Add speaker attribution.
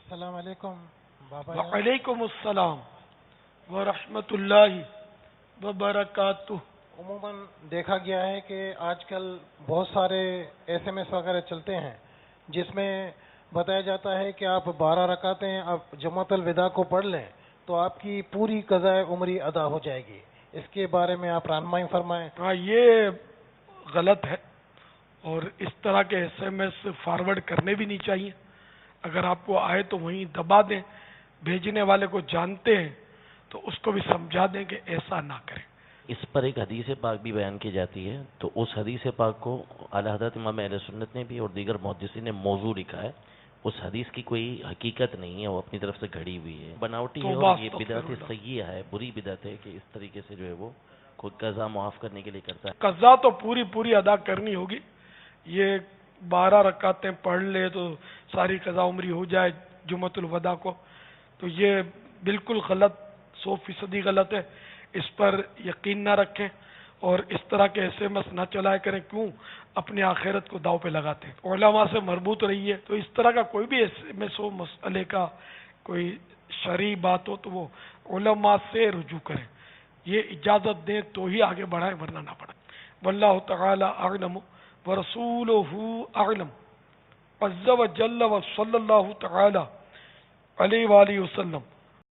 Speaker 1: السلام علیکم بابا جان۔
Speaker 2: وعلیکم السلام ورحمۃ اللہ وبرکاتہ۔
Speaker 1: عموماً دیکھا گیا ہے کہ آج کل بہت سارے ایس ایم ایس وغیرہ چلتے ہیں جس میں بتایا جاتا ہے کہ آپ 12 رکعتیں آپ جمعۃ الوداع کو پڑھ لیں تو آپ کی پوری قضائے عمری ادا ہو جائے گی۔ اس کے بارے میں آپ رہنمائی فرمائیں۔
Speaker 2: ہاں، یہ غلط ہے اور اس طرح کے ایس ایم ایس فارورڈ کرنے بھی نہیں چاہیے۔ اگر آپ کو آئے تو وہیں دبا دیں، بھیجنے والے کو جانتے ہیں تو اس کو بھی سمجھا دیں کہ ایسا نہ کریں۔
Speaker 3: اس پر ایک حدیث پاک بھی بیان کی جاتی ہے، تو اس حدیث پاک کو اعلیٰ حضرت امام اہل سنت نے بھی اور دیگر محدثین نے موضوع لکھا ہے۔ اس حدیث کی کوئی حقیقت نہیں ہے، وہ اپنی طرف سے گھڑی ہوئی ہے، بناوٹی ہے،
Speaker 2: توبہ
Speaker 3: اور یہ
Speaker 2: استغفر
Speaker 3: بدعت
Speaker 2: اللہ۔
Speaker 3: سیئہ ہے، بری بدعت ہے کہ اس طریقے سے جو ہے وہ خود قضا معاف کرنے کے لیے کرتا ہے۔
Speaker 2: قضا تو پوری ادا کرنی ہوگی۔ یہ 12 رکعتیں پڑھ لے تو ساری قضا عمری ہو جائے جمعۃ الوداع کو، تو یہ بالکل غلط، 100% غلط ہے۔ اس پر یقین نہ رکھیں اور اس طرح کے ایس ایم ایس نہ چلایا کریں۔ کیوں؟ اپنی آخرت کو داؤ پہ لگاتے ہیں۔ علماء سے مربوط رہیے، تو اس طرح کا کوئی بھی ایس ایم ایس ہو، مسئلے کا کوئی شرعی بات ہو تو وہ علماء سے رجوع کریں، یہ اجازت دیں تو ہی آگے بڑھائیں، ورنہ نہ بڑھائیں۔ واللہ تعالی اعلم ورسولہ اعلم عز وجل وصلی اللہ تعالی علیہ وآلہ وسلم۔